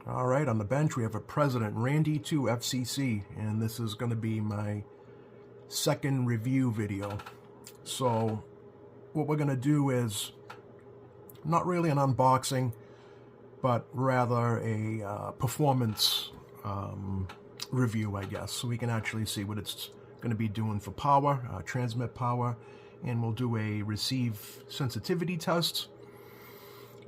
All right, on the bench we have a President Randy 2 FCC, and this is going to be my second review video. So what we're going to do is not really an unboxing, but rather a performance review, I guess, so we can actually see what it's going to be doing for power, transmit power, and we'll do a receive sensitivity test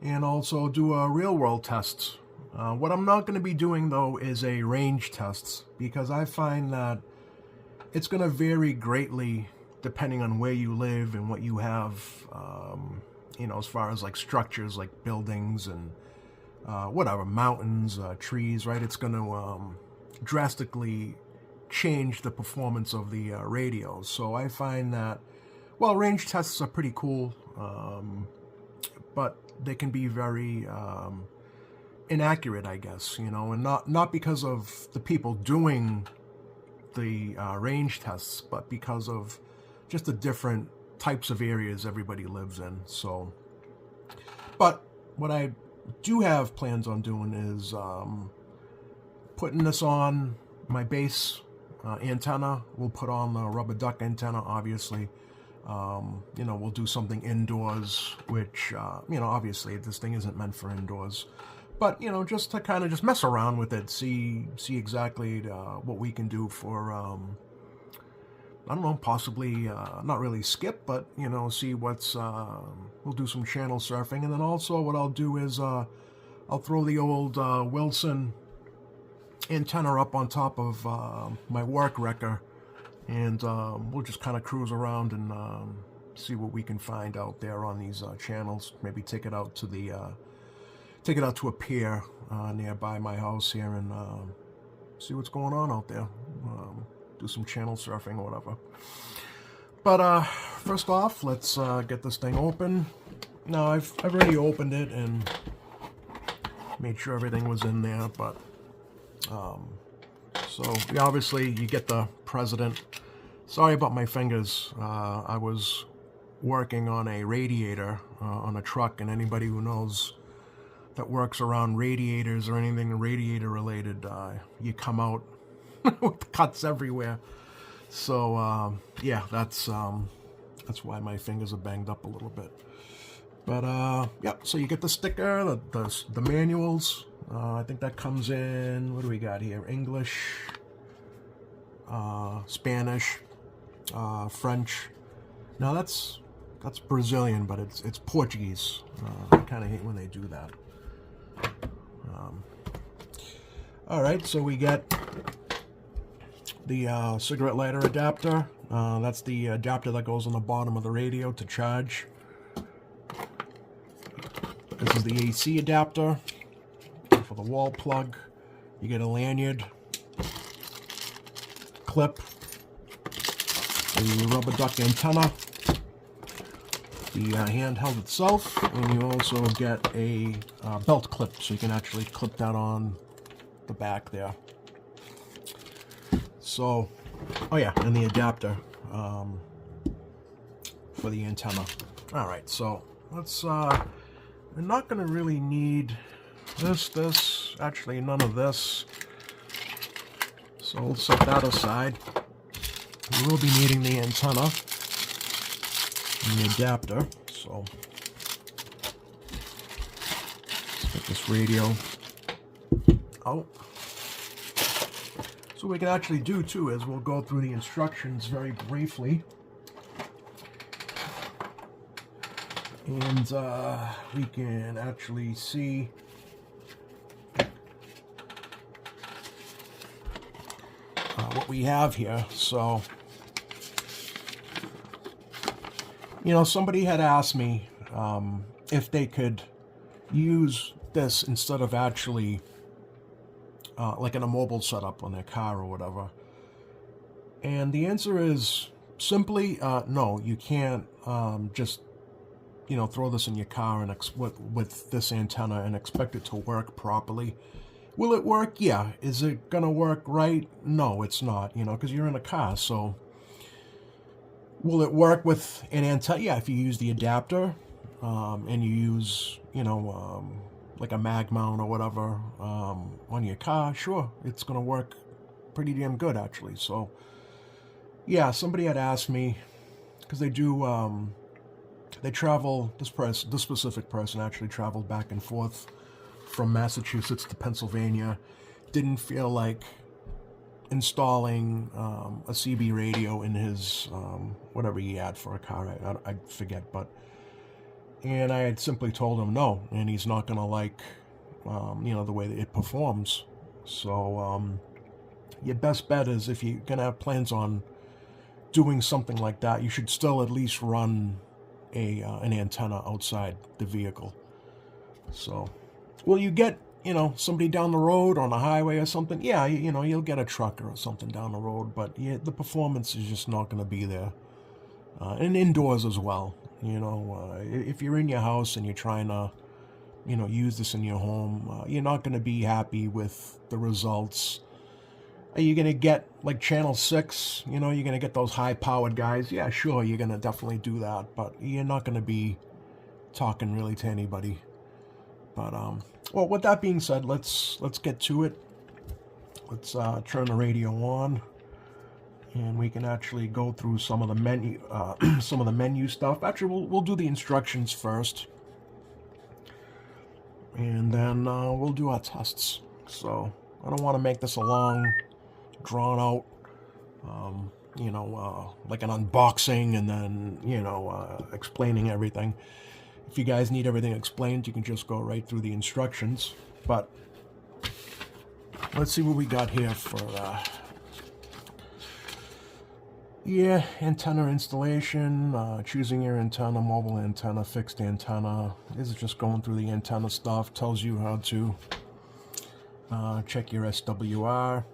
and also do a real-world test. What I'm not going to be doing, though, is a range test, because I find that it's going to vary greatly depending on where you live and what you have, as far as like structures like buildings and whatever, mountains, trees, right? It's going to drastically change the performance of the radios. So I find that, well, range tests are pretty cool, but they can be very inaccurate, I guess, and not because of the people doing the range tests, but because of just the different types of areas everybody lives in. So, but what I do have plans on doing is putting this on my base antenna. We'll put on the rubber duck antenna, obviously. We'll do something indoors, which, obviously this thing isn't meant for indoors. But, just to kind of just mess around with it, see exactly what we can do for, I don't know, possibly, not really skip, but, see what's, we'll do some channel surfing. And then also what I'll do is I'll throw the old Wilson antenna up on top of my work wrecker, and we'll just kind of cruise around and see what we can find out there on these channels. Maybe take it out to the to a pier nearby my house here and see what's going on out there. Do some channel surfing or whatever. But first off, let's get this thing open. Now I've already opened it and made sure everything was in there, but so yeah, obviously you get the President. Sorry about my fingers. I was working on a radiator on a truck, and anybody who knows that works around radiators or anything radiator related, you come out with cuts everywhere. So yeah, that's why my fingers are banged up a little bit. But yeah, so you get the sticker, the manuals. I think that comes in, what do we got here? English, Spanish, French. Now that's Brazilian, but it's Portuguese. I kind of hate when they do that. All right, so we get the cigarette lighter adapter. That's the adapter that goes on the bottom of the radio to charge. This is the AC adapter for the wall plug. You get a lanyard, clip, the rubber duck antenna, the handheld itself, and you also get a belt clip, so you can actually clip that on the back there. So, oh yeah, and the adapter for the antenna. All right, so let's, we're not going to really need this, actually none of this. So we'll set that aside. We will be needing the antenna and the adapter, so let's get this radio out. So what we can actually do too is we'll go through the instructions very briefly, and we can actually see what we have here. So, somebody had asked me if they could use this instead of actually like in a mobile setup on their car or whatever. And the answer is simply no, you can't just throw this in your car and with this antenna and expect it to work properly. Will it work? Yeah. Is it gonna work right? No, it's not, because you're in a car. So will it work with an antenna? Yeah, if you use the adapter and you use like a mag mount or whatever on your car, sure, it's going to work pretty damn good, actually. So, yeah, somebody had asked me, because they do, they travel, this specific person actually traveled back and forth from Massachusetts to Pennsylvania, didn't feel like installing a CB radio in his, whatever he had for a car, I forget, but, and I had simply told him no, and he's not going to like, you know, the way that it performs. So, your best bet is, if you're going to have plans on doing something like that, you should still at least run an antenna outside the vehicle. So, will you get, you know, somebody down the road on a highway or something? Yeah, you know, you'll get a trucker or something down the road, but yeah, the performance is just not going to be there. And indoors as well. You know, if you're in your house and you're trying to, you know, use this in your home, you're not going to be happy with the results. Are you going to get, like, channel 6? You know, you're going to get those high-powered guys? Yeah, sure, you're going to definitely do that, but you're not going to be talking really to anybody. But, well, with that being said, let's get to it. Let's turn the radio on, and we can actually go through some of the menu stuff. Actually, we'll do the instructions first, and then we'll do our tests. So I don't want to make this a long, drawn out, you know, like an unboxing and then, you know, explaining everything. If you guys need everything explained, you can just go right through the instructions. But let's see what we got here for, yeah, antenna installation, choosing your antenna, mobile antenna, fixed antenna. This is just going through the antenna stuff. Tells you how to check your SWR.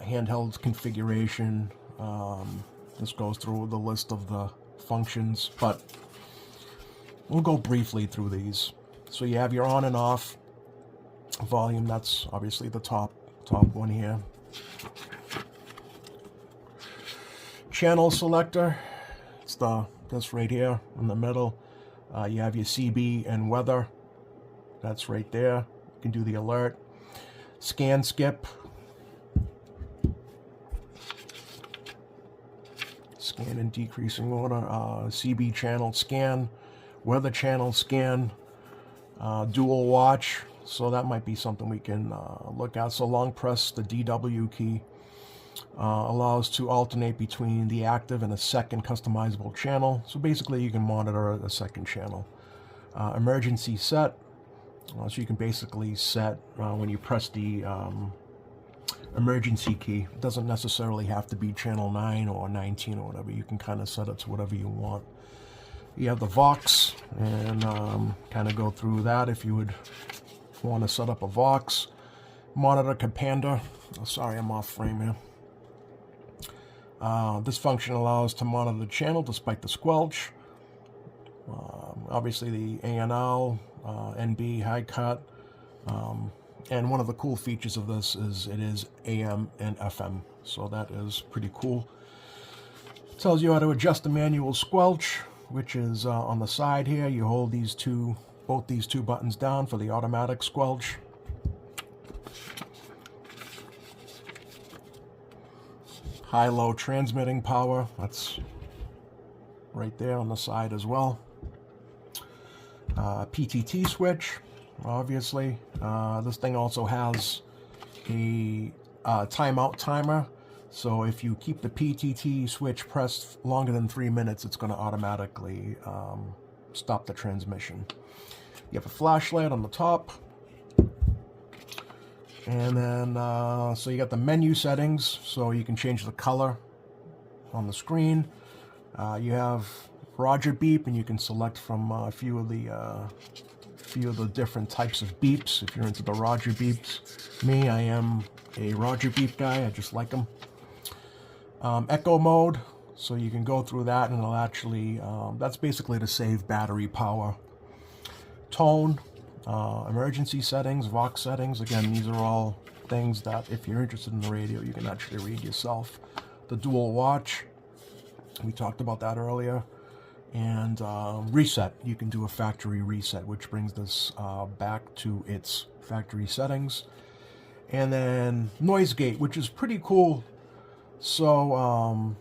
Handheld configuration. This goes through the list of the functions, but we'll go briefly through these. So you have your on and off volume. That's obviously the top one here. Channel selector. It's this right here in the middle. You have your CB and weather. That's right there. You can do the alert. Scan skip. Scan in decreasing order. CB channel scan. Weather channel scan. Dual watch. So that might be something we can look at. So long press the DW key. Allows to alternate between the active and a second customizable channel. So basically you can monitor a second channel. Emergency set. So you can basically set when you press the emergency key. It doesn't necessarily have to be channel 9 or 19 or whatever. You can kind of set it to whatever you want. You have the Vox, and kind of go through that if you would want to set up a Vox. Monitor Capander. Oh, sorry, I'm off frame here. This function allows to monitor the channel despite the squelch. Obviously the ANL, NB, high cut. And one of the cool features of this is it is AM and FM. So that is pretty cool. It tells you how to adjust the manual squelch, which is on the side here. You hold both these two buttons down for the automatic squelch. High-low transmitting power, that's right there on the side as well. PTT switch, obviously. This thing also has a timeout timer, so if you keep the PTT switch pressed longer than 3 minutes, it's going to automatically stop the transmission. You have a flashlight on the top. And then, so you got the menu settings, so you can change the color on the screen. You have Roger beep, and you can select from a few of the different types of beeps if you're into the Roger beeps. Me, I am a Roger beep guy. I just like them. Echo mode, so you can go through that, and it'll actually, that's basically to save battery power. Tone. Emergency settings, Vox settings. Again, these are all things that if you're interested in the radio, you can actually read yourself. The dual watch, we talked about that earlier. and reset. You can do a factory reset, which brings this back to its factory settings. And then noise gate, which is pretty cool. So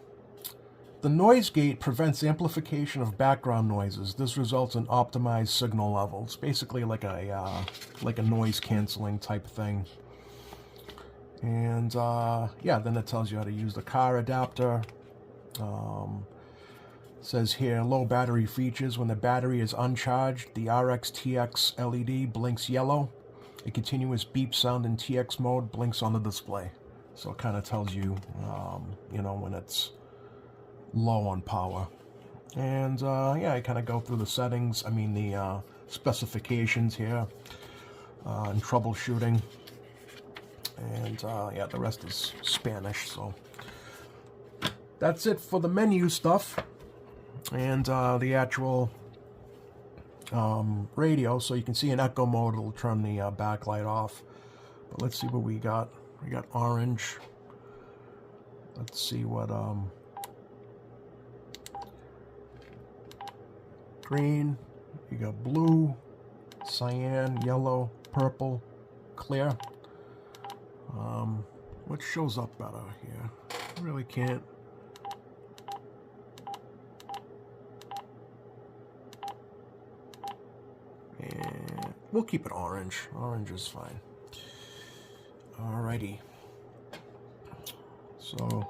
the noise gate prevents amplification of background noises. This results in optimized signal levels, basically like a noise canceling type thing. And yeah, then it tells you how to use the car adapter. Says here, low battery features. When the battery is uncharged, the RX-TX LED blinks yellow. A continuous beep sound in TX mode blinks on the display. So it kind of tells you, you know, when it's low on power. And yeah, I kind of go through the settings, I mean the specifications here, and troubleshooting. And yeah, the rest is Spanish, so that's it for the menu stuff. And the actual radio, so you can see in echo mode it'll turn the backlight off. But let's see what we got. We got orange. Let's see what green. You got blue, cyan, yellow, purple, clear. What shows up better here? I really can't. And we'll keep it orange. Orange is fine. Alrighty. So,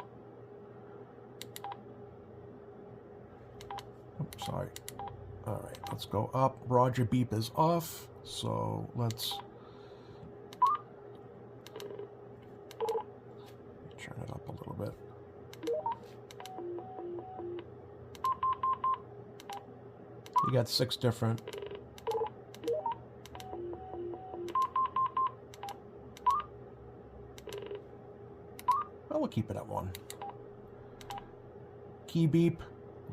oops, sorry. Alright, let's go up. Roger beep is off. So let's turn it up a little bit. You got 6 different. Well, we'll keep it at 1. Key beep,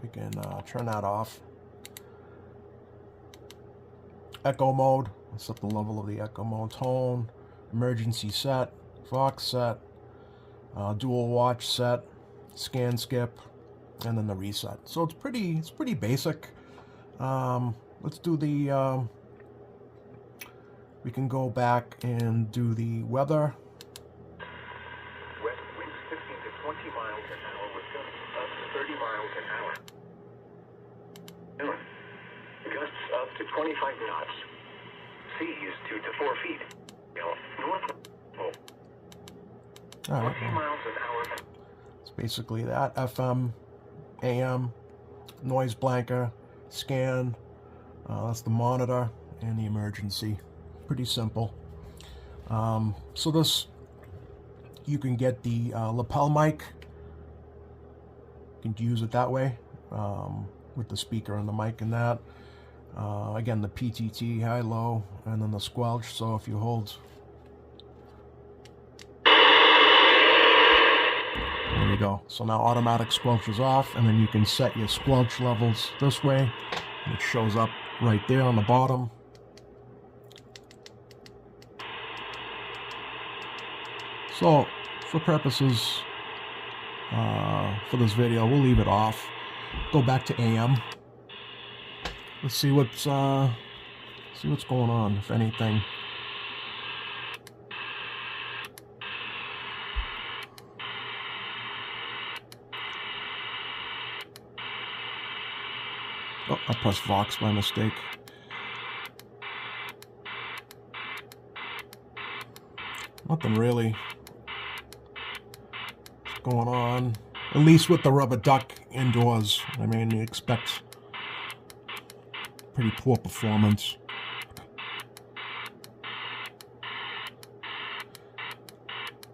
we can turn that off. Echo mode, set the level of the echo mode. Tone, emergency set, Vox set, dual watch set, scan skip, and then the reset. So it's pretty basic. Let's do the, we can go back and do the weather. West winds 15 to 20 miles an hour with gusts up to 30 miles an hour. Gusts up to 25 knots. Seas 2 to 4 feet. North. All right. 14 miles an hour. It's basically that. FM, AM, noise blanker, scan. That's the monitor and the emergency. Pretty simple. So this, you can get the lapel mic. You can use it that way with the speaker and the mic and that. Again, the PTT, high, low, and then the squelch. So if you hold, there you go. So now automatic squelch is off, and then you can set your squelch levels this way. It shows up right there on the bottom. So for purposes for this video, we'll leave it off. Go back to AM. Let's see what's going on, if anything. Oh, I pressed Vox by mistake. Nothing really going on, at least with the rubber duck indoors. I mean, you expect pretty poor performance.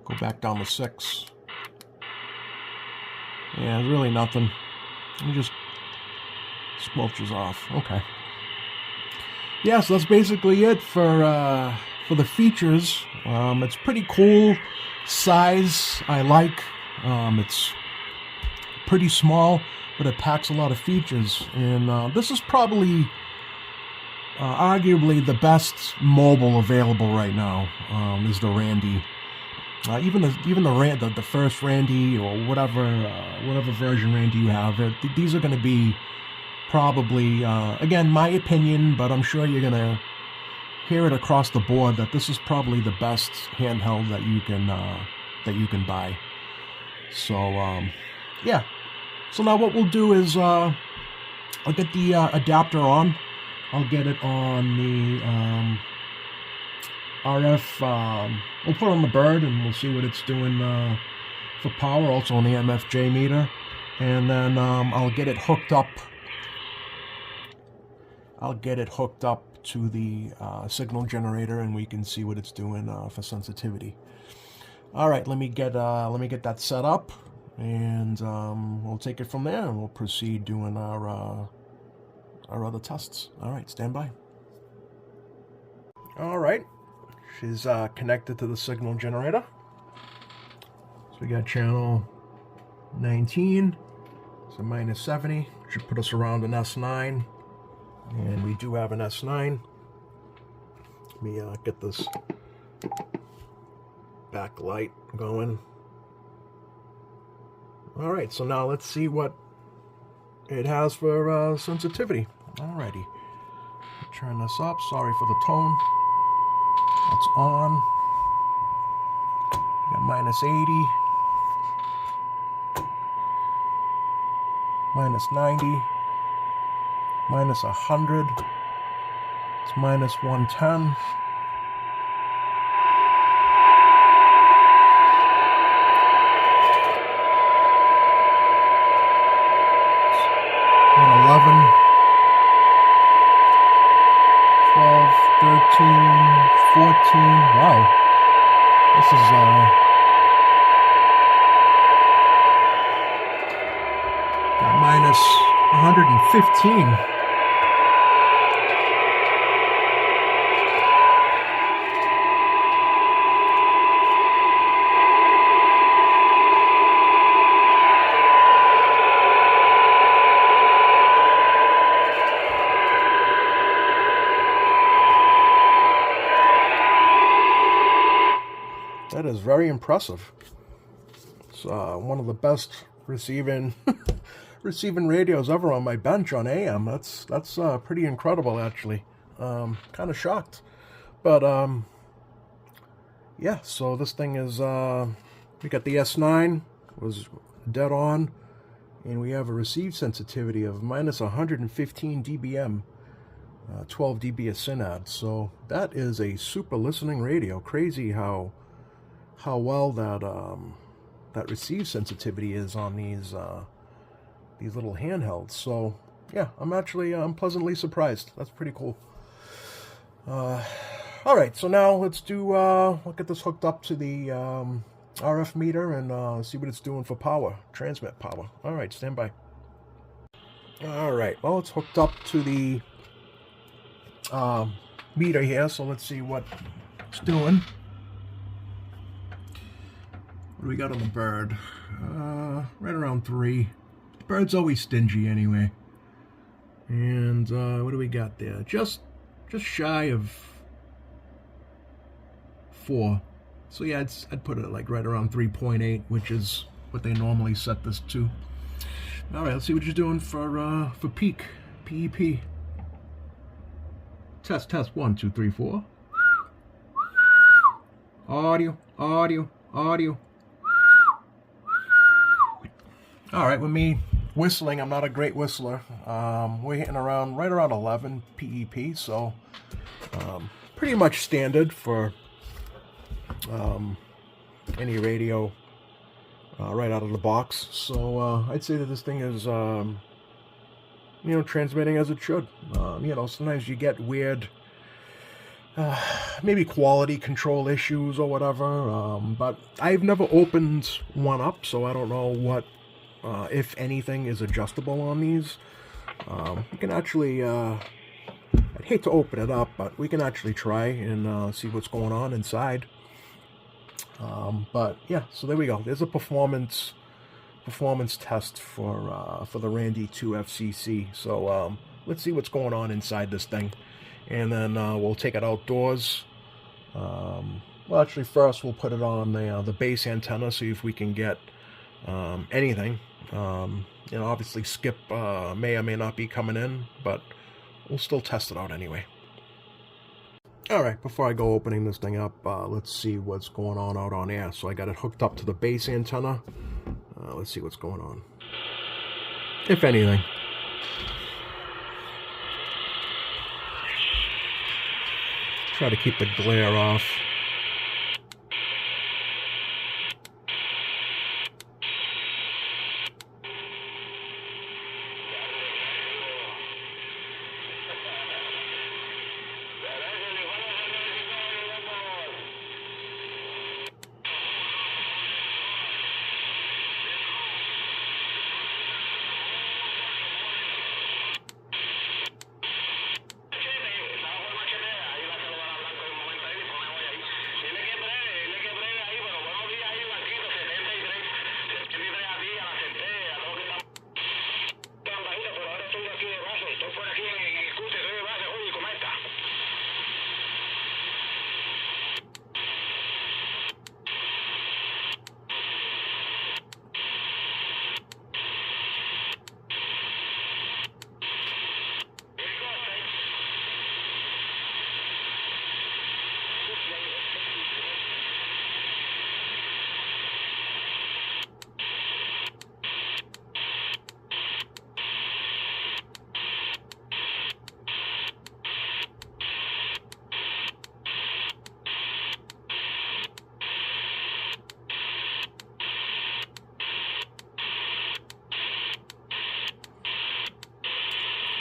Go back down to 6. Yeah, really nothing. Let me just squelches off. Okay. Yeah, so that's basically it for the features. It's pretty cool size. I like. It's pretty small, but it packs a lot of features. And this is probably arguably the best mobile available right now. Is the Randy. Even the first Randy or whatever version Randy you have. These are going to be probably, again, my opinion, but I'm sure you're gonna hear it across the board that this is probably the best handheld that you can buy. So yeah. So now what we'll do is I'll get the adapter on. I'll get it on the RF. We'll put it on the bird and we'll see what it's doing for power. Also on the MFJ meter, and then I'll get it hooked up. I'll get it hooked up to the signal generator, and we can see what it's doing for sensitivity. All right, let me get that set up, and we'll take it from there, and we'll proceed doing our other tests. All right, stand by. All right, she's connected to the signal generator. So we got channel 19, so minus 70, should put us around an S9. And we do have an S9. Let me get this backlight going. All right, so now let's see what it has for sensitivity. Alrighty, turn this up. Sorry for the tone. That's on. Got minus 80, minus 90. Minus 100, it's minus 110. It's 111, 12, 13, 14. Wow, this is got minus 115. That is very impressive. It's one of the best receiving radios ever on my bench on AM. That's pretty incredible, actually. Kind of shocked, but yeah. So this thing is we got the S9 was dead on, and we have a receive sensitivity of minus 115 dBm, 12 dB of synod. So that is a super listening radio. Crazy how well that receive sensitivity is on these little handhelds. So yeah, I'm pleasantly surprised. That's pretty cool. All right, so now let's do we'll get this hooked up to the RF meter and see what it's doing for power, transmit power. All right, stand by. All right, well, it's hooked up to the meter here, so let's see what it's doing. What do we got on the bird? Right around 3. Bird's always stingy anyway. And what do we got there? Just shy of 4. So yeah, I'd put it like right around 3.8, which is what they normally set this to. All right, let's see what you're doing for peak, PEP. Test 1, 2, 3, 4. Audio. All right, with me whistling, I'm not a great whistler. We're hitting right around 11 PEP, so pretty much standard for any radio right out of the box. So I'd say that this thing is, transmitting as it should. Sometimes you get weird, maybe quality control issues or whatever, but I've never opened one up, so I don't know what, if anything, is adjustable on these. We can actually, I'd hate to open it up, but we can actually try and see what's going on inside. But yeah, so there we go. There's a performance test for the Randy 2 FCC. So let's see what's going on inside this thing, and then we'll take it outdoors. Well, actually, first we'll put it on the base antenna, see if we can get anything. You know, obviously skip may or may not be coming in, but we'll still test it out anyway. Alright, before I go opening this thing up, let's see what's going on out on air. So I got it hooked up to the base antenna. Let's see what's going on. If anything. Try to keep the glare off.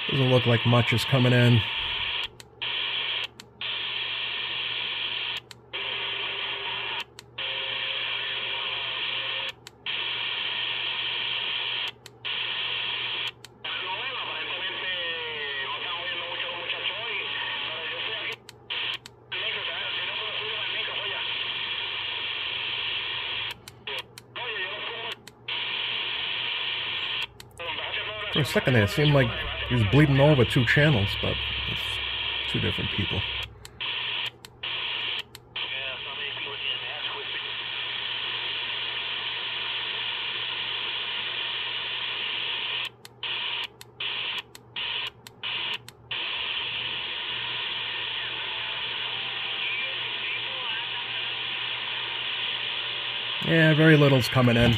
Doesn't look like much is coming in. For a second there, it seemed like he was bleeding over 2 channels, but it's 2 different people. Yeah, very little's coming in.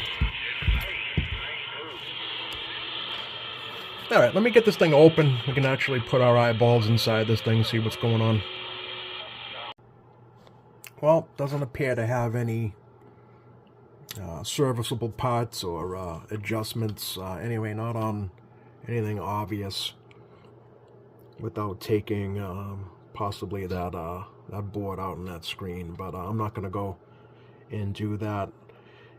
Alright, let me get this thing open. We can actually put our eyeballs inside this thing, see what's going on. Well, doesn't appear to have any serviceable parts or adjustments. Anyway, not on anything obvious without taking possibly that board out on that screen. But I'm not going to go and do that.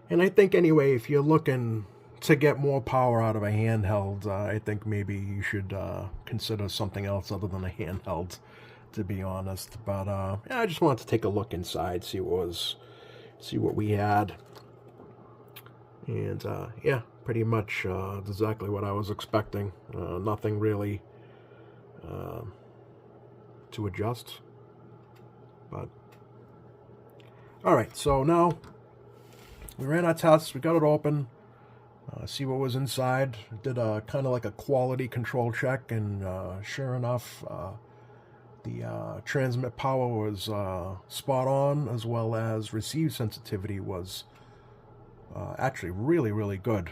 And I think anyway, if you're looking to get more power out of a handheld, I think maybe you should consider something else other than a handheld, to be honest. But yeah, I just wanted to take a look inside, see what we had, and yeah, pretty much exactly what I was expecting. Nothing really to adjust. But all right, so now we ran our tests, we got it open. See what was inside. Did a kind of like a quality control check, and sure enough, the transmit power was spot on, as well as receive sensitivity was actually really good.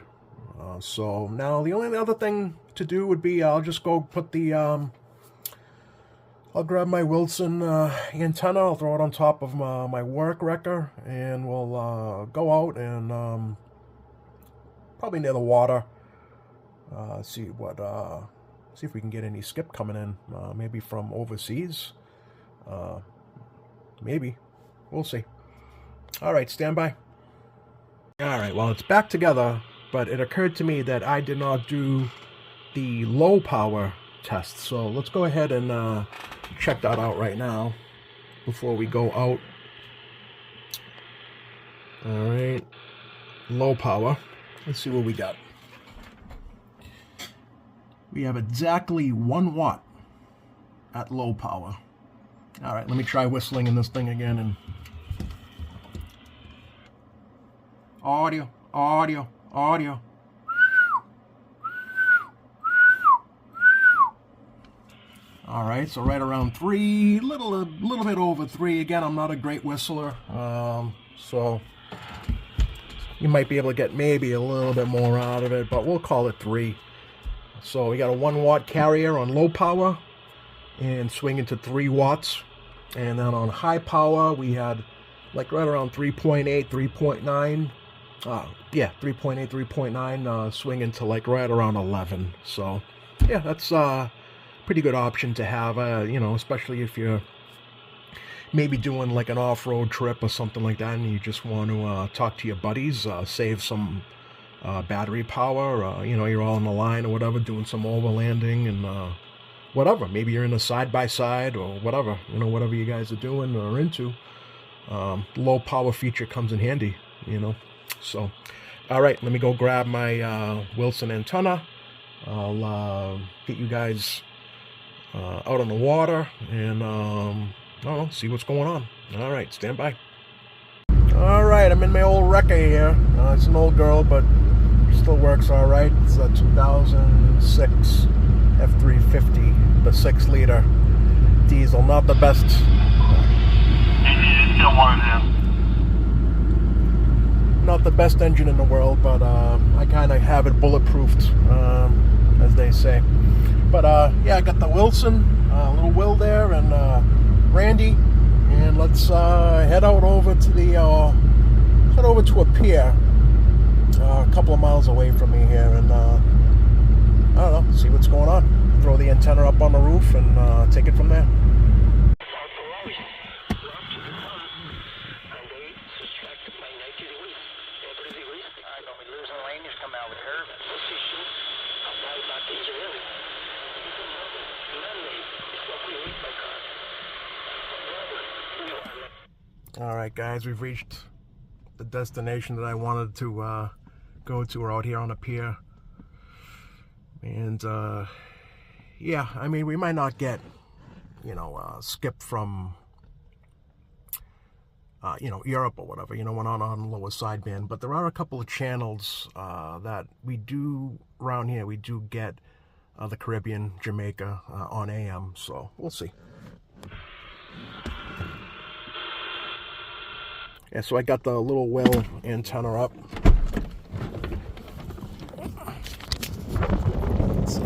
So now the only other thing to do would be I'll just go put the I'll grab my Wilson antenna, I'll throw it on top of my work wrecker, and we'll go out and probably near the water, see if we can get any skip coming in, maybe from overseas, maybe, we'll see. All right, stand by. All right, well, it's back together, but it occurred to me that I did not do the low power test, so let's go ahead and check that out right now before we go out. All right, low power. Let's see what we got. We have exactly 1 watt at low power. All right, let me try whistling in this thing again. And audio. All right, so right around 3, a little bit over 3. Again, I'm not a great whistler, so you might be able to get maybe a little bit more out of it, but we'll call it 3. So we got a 1 watt carrier on low power and swinging to 3 watts. And then on high power, we had like right around 3.8, 3.9. Yeah, 3.8, 3.9, swinging to like right around 11. So yeah, that's a pretty good option to have, you know, especially if you're maybe doing like an off-road trip or something like that and you just want to talk to your buddies, save some battery power, you know, you're all on the line or whatever, doing some overlanding and whatever. Maybe you're in a side-by-side or whatever, you know, whatever you guys are doing or into. Low power feature comes in handy, you know. So, all right, let me go grab my Wilson antenna. I'll get you guys out on the water and I don't know, see what's going on. All right, stand by. All right, I'm in my old wrecker here. It's an old girl, but still works all right. It's a 2006 F350, the 6-liter diesel. Not the best. Not the best engine in the world, but I kind of have it bulletproofed, as they say. But yeah, I got the Wilson, little Will there, and Randy, and let's head out over to the head over to a pier, a couple of miles away from me here, and I don't know, see what's going on. Throw the antenna up on the roof and take it from there. Alright guys, we've reached the destination that I wanted to go to. We're out here on a pier. And yeah, I mean, we might not get, you know, skip from, you know, Europe or whatever. You know, we're not on lower sideband. But there are a couple of channels that we do, around here, we do get the Caribbean, Jamaica on AM. So, we'll see. Yeah, so I got the little Will antenna up. Let's see.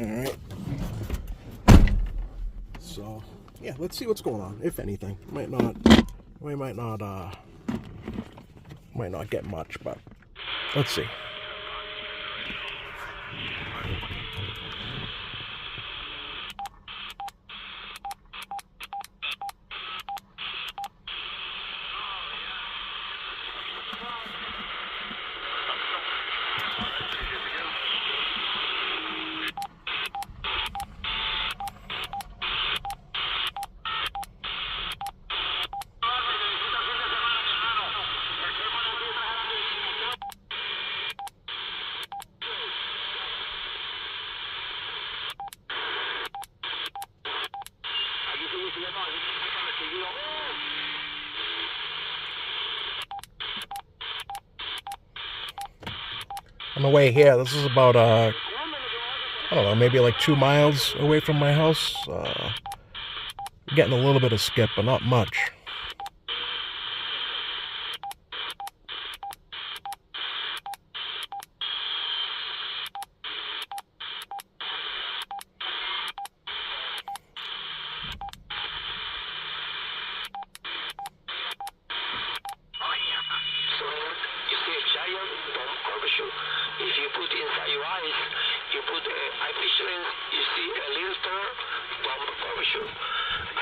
Alright. So, yeah, let's see what's going on, if anything. We might not get much, but let's see. On the way here, this is about, I don't know, maybe like 2 miles away from my house. Getting a little bit of skip, but not much. If you put inside your eyes, you put eyepiece lens, you see a little star, bomb curvature.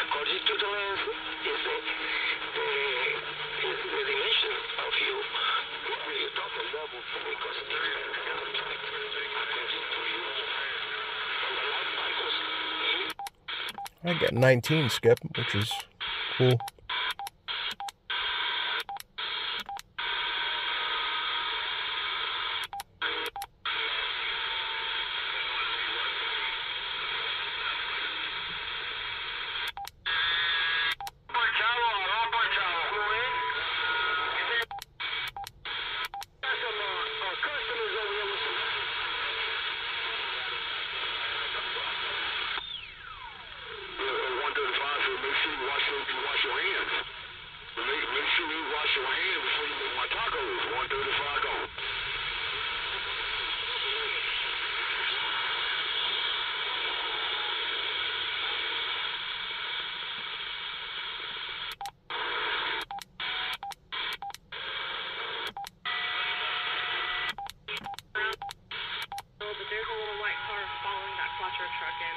According to the lens, is the dimension of you. You talk a level because it depends according to you. And the light cycles. I get 19 skip, which is cool. wash your hands before you make my tacos. 1:30 before I go. But there's a little white car following that quattro truck in.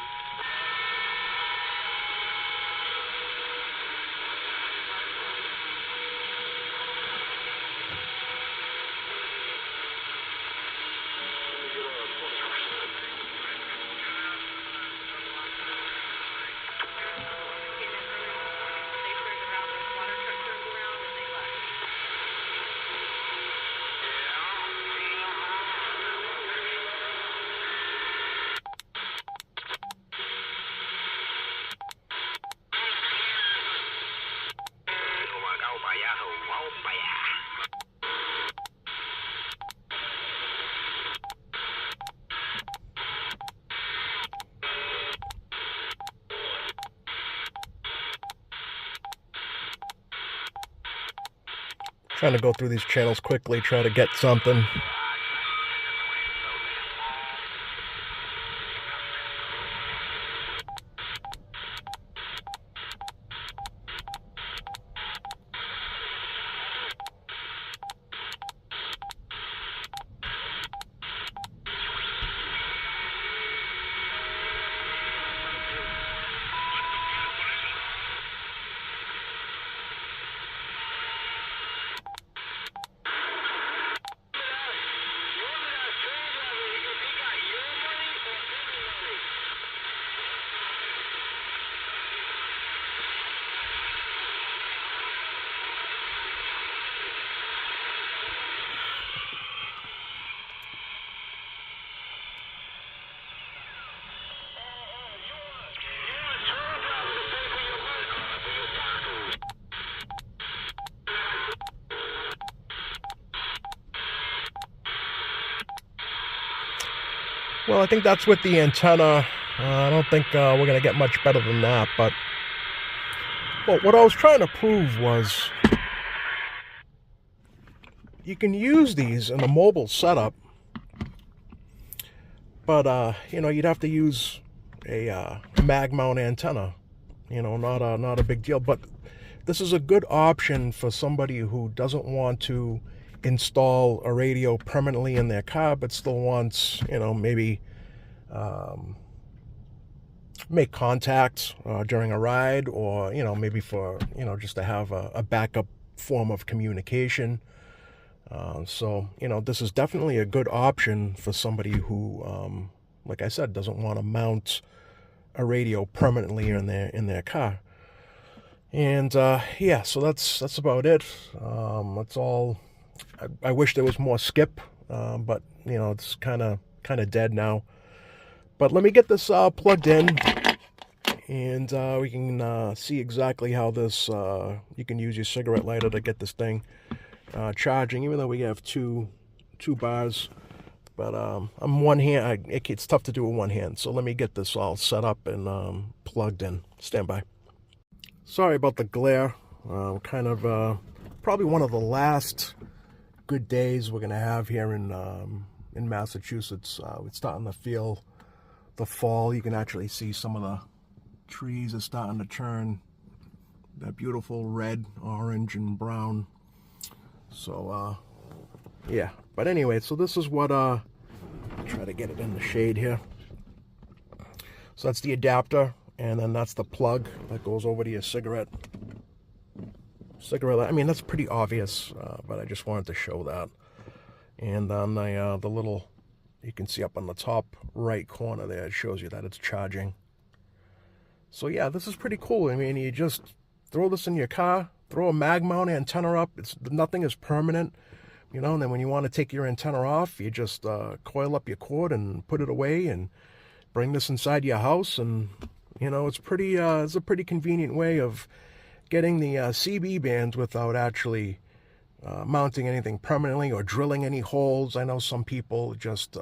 Trying to go through these channels quickly, try to get something. Well, I think that's with the antenna. I don't think we're going to get much better than that. But what I was trying to prove was you can use these in a mobile setup. But, you'd have to use a mag mount antenna. Not a big deal. But this is a good option for somebody who doesn't want to install a radio permanently in their car, but still wants, maybe make contact during a ride, or, maybe for, just to have a backup form of communication. So, this is definitely a good option for somebody who, like I said, doesn't want to mount a radio permanently in their car. And yeah, so that's about it. That's all. I wish there was more skip, but it's kind of dead now. But let me get this plugged in, and we can see exactly how this. You can use your cigarette lighter to get this thing charging, even though we have two bars. But I'm one hand. It's tough to do with one hand. So let me get this all set up and plugged in. Stand by. Sorry about the glare. Kind of probably one of the last good days we're gonna have here in Massachusetts. It's starting to feel the fall. You can actually see some of the trees are starting to turn that beautiful red, orange, and brown. So yeah. But anyway, so this is what try to get it in the shade here. So that's the adapter. And then that's the plug that goes over to your cigarette. I mean, that's pretty obvious, but I just wanted to show that. And then the little, you can see up on the top right corner there, it shows you that it's charging. So yeah, this is pretty cool. I mean, you just throw this in your car, throw a mag mount antenna up. Nothing is permanent, and then when you want to take your antenna off, you just coil up your cord and put it away and bring this inside your house, and it's a pretty convenient way of getting the CB bands without actually mounting anything permanently or drilling any holes. I know some people just,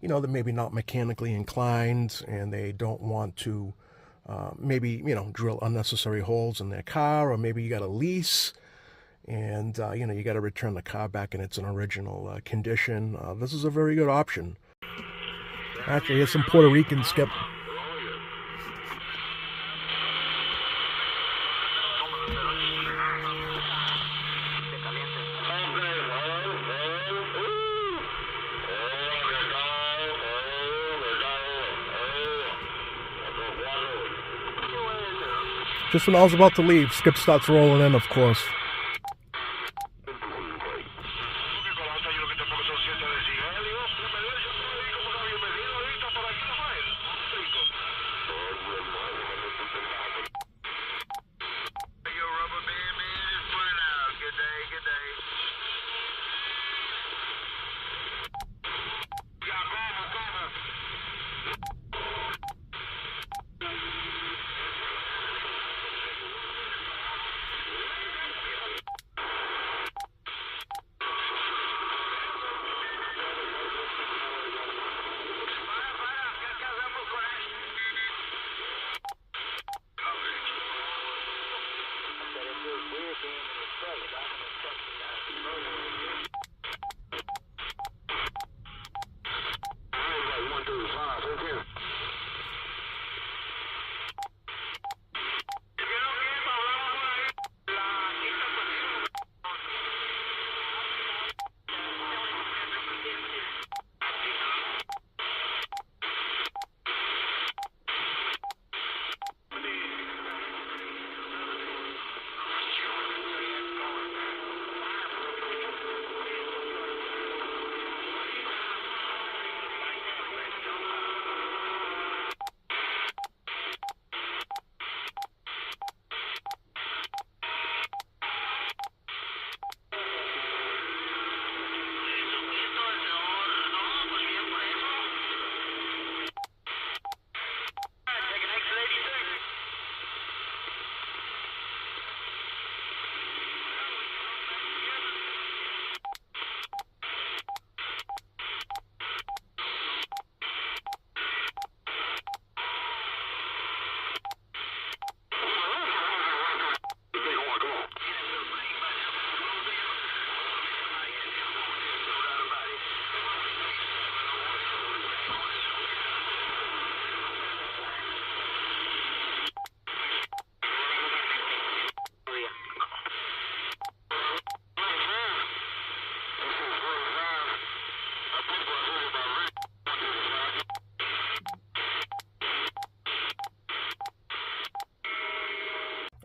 they're maybe not mechanically inclined, and they don't want to maybe, drill unnecessary holes in their car, or maybe you got a lease and you got to return the car back in its original condition. This is a very good option. Actually, here's some Puerto Rican skip. Just when I was about to leave, Skip starts rolling in, of course.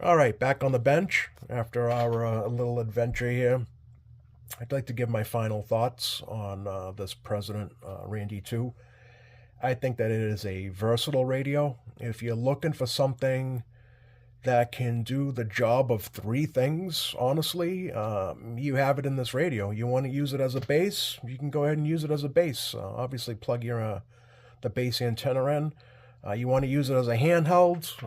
All right, back on the bench after our little adventure here. I'd like to give my final thoughts on this President Randy 2. I think that it is a versatile radio. If you're looking for something that can do the job of three things, honestly, you have it in this radio. You want to use it as a base, you can go ahead and use it as a base. Obviously, plug your the base antenna in. You want to use it as a handheld,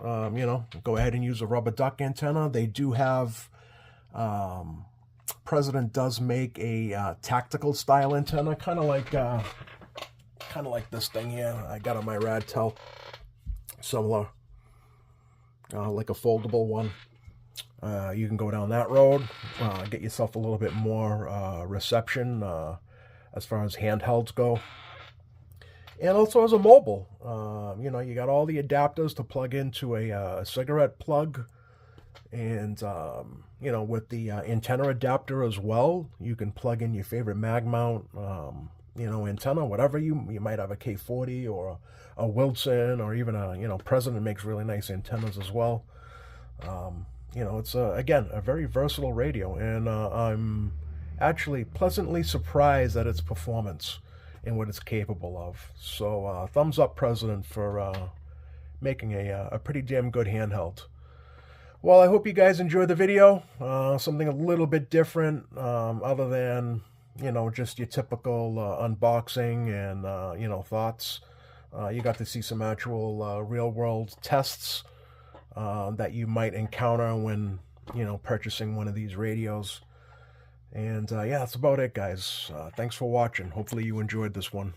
go ahead and use a rubber duck antenna. They do have, President does make a tactical style antenna, kind of like this thing here I got on my Radtel, similar, like a foldable one. You can go down that road, get yourself a little bit more reception as far as handhelds go. And also as a mobile, you got all the adapters to plug into a cigarette plug, and with the antenna adapter as well, you can plug in your favorite mag mount, antenna, whatever you might have, a K40 or a Wilson, or even President makes really nice antennas as well. It's again a very versatile radio, and I'm actually pleasantly surprised at its performance and what it's capable of. So thumbs up, President, for making a pretty damn good handheld. Well, I hope you guys enjoyed the video. Something a little bit different, other than, just your typical unboxing and, thoughts. You got to see some actual real-world tests that you might encounter when, purchasing one of these radios. And yeah, that's about it, guys. Thanks for watching. Hopefully you enjoyed this one.